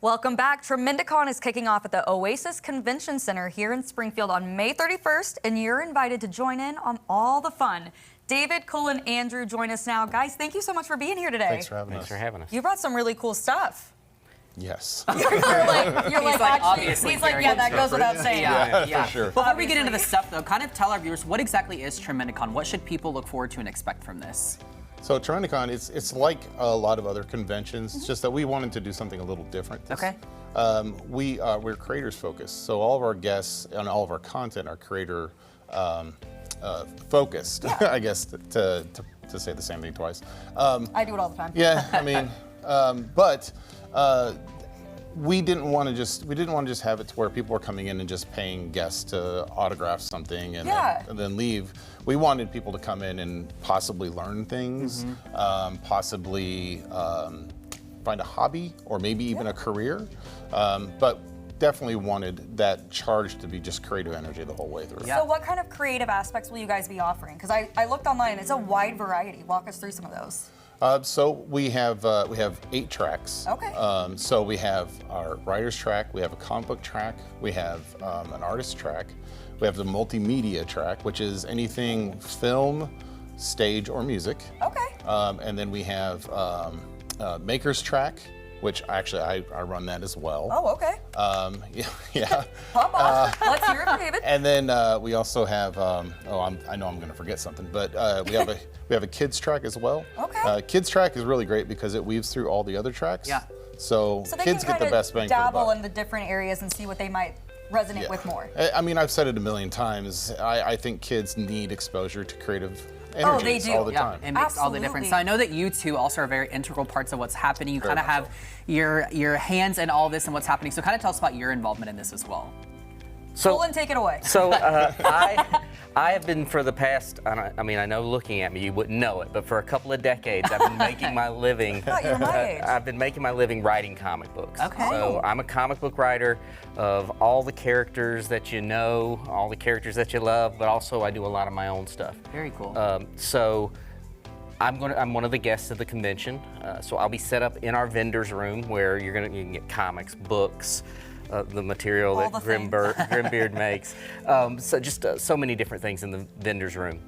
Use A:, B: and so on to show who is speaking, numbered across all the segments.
A: Welcome back. Tremendicon is kicking off at the Oasis Convention Center here in Springfield on May 31st, and you're invited to join in on all the fun. David, Cole, and Andrew join us now. Guys, thank you so much for being here today.
B: Thanks for having us.
A: You brought some really cool stuff.
B: Yes.
A: You're like
C: obviously
A: he's like, yeah, that goes without saying.
C: Yeah,
B: for sure.
C: Before we get into the stuff, though, kind of tell our viewers, what exactly is Tremendicon? What should people look forward to and expect from this?
B: So Tremendicon, it's like a lot of other conventions. It's just that we wanted to do something a little different.
C: Okay.
B: We're creators focused, so all of our guests and all of our content are creator focused.
A: Yeah.
B: I guess to say the same thing twice.
A: I do it all the time.
B: Yeah, I mean, but we didn't want to just have it to where people were coming in and just paying guests to autograph something and then leave. We wanted people to come in and possibly learn things, possibly find a hobby or maybe even a career, but definitely wanted that charge to be just creative energy the whole way through.
A: Yeah. So what kind of creative aspects will you guys be offering? Because I looked online and it's a wide variety. Walk us through some of those.
B: So we have 8 tracks.
A: Okay.
B: So we have our writer's track, we have a comic book track, we have an artist track, we have the multimedia track, which is anything film, stage, or music.
A: Okay.
B: And then we have maker's track, which actually I run that as well.
A: Oh, okay.
B: Yeah.
A: Pop off. Let's hear it from David.
B: And then we also have I know I'm going to forget something, but we have a kids track as well.
A: Okay.
B: Kids track is really great because it weaves through all the other tracks.
A: Yeah.
B: So
A: they
B: kids
A: can
B: get the best bang for the buck.
A: dabble in the different areas and see what they might resonate with more.
B: I mean, I've said it a million times. I think kids need exposure to creative energies all the time.
C: It makes all the difference. So I know that you two also are very integral parts of what's happening. You kind of have your hands in all this and what's happening. So kind of tell us about your involvement in this as well.
A: So, Colin, take it away.
D: So I have been for the past, I mean, I know looking at me, you wouldn't know it, but for a couple of decades, I've been making my living.
A: You're my age.
D: I've been making my living writing comic books.
C: Okay.
D: So I'm a comic book writer of all the characters that you know, all the characters that you love, but also I do a lot of my own stuff.
C: Very cool.
D: So I'm one of the guests of the convention. So I'll be set up in our vendor's room where you can get comics, books, the material that Grimbeard makes. So just so many different things in the vendor's room.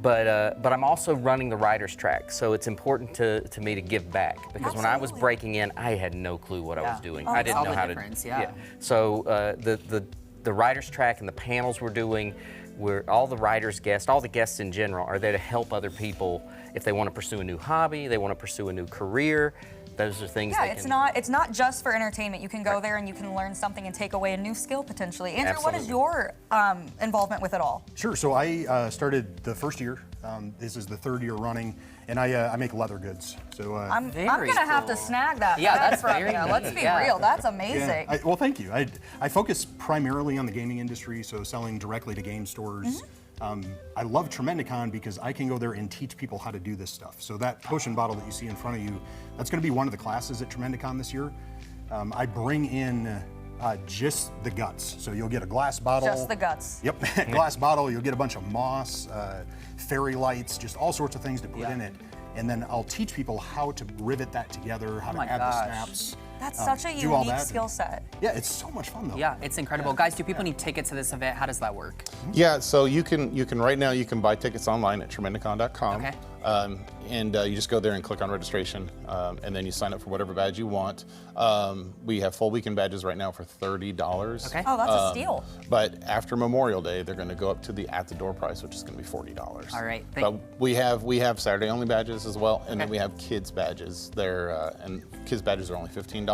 D: But I'm also running the writer's track, so it's important to me to give back because when I was breaking in, I had no clue what I was doing. I didn't know how to. So the writer's track and the panels we're doing, where all the writers' guests, all the guests in general, are there to help other people if they want to pursue a new hobby, they want to pursue a new career. Those are things.
A: Yeah, it's not just for entertainment. You can go there and you can learn something and take away a new skill potentially. Andrew, what is your involvement with it all?
E: Sure. So I started the first year. This is the 3rd year running, and I make leather goods. So
A: I'm gonna have to snag that.
C: Yeah, that's
A: from
C: very
A: you.
C: neat.
A: Let's be real. That's amazing.
E: Yeah, well, thank you. I focus primarily on the gaming industry, so selling directly to game stores. I love Tremendicon because I can go there and teach people how to do this stuff. So that potion bottle that you see in front of you, that's going to be one of the classes at Tremendicon this year. I bring in just the guts. So you'll get a glass bottle.
A: Just the guts.
E: Yep, glass bottle. You'll get a bunch of moss, fairy lights, just all sorts of things to put in it. And then I'll teach people how to rivet that together, how to add the snaps.
A: That's such a unique skill set.
E: Yeah, it's so much fun though.
C: Yeah, it's incredible. Guys, do people need tickets to this event? How does that work?
B: Yeah, so you can right now you can buy tickets online at Tremendicon.com.
C: Okay.
B: And you just go there and click on registration, and then you sign up for whatever badge you want. We have full weekend badges right now for $30.
C: Okay.
A: Oh, that's a steal.
B: But after Memorial Day, they're going to go up to the at-the-door price, which is going to be $40.
C: All right.
B: But we have Saturday-only badges as well, and then we have kids badges. And kids badges are only $15.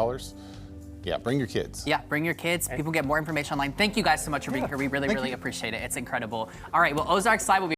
B: Yeah, bring your kids.
C: Yeah, bring your kids. People get more information online. Thank you guys so much for being here. We really appreciate it. It's incredible. All right, well, Ozarks Live will be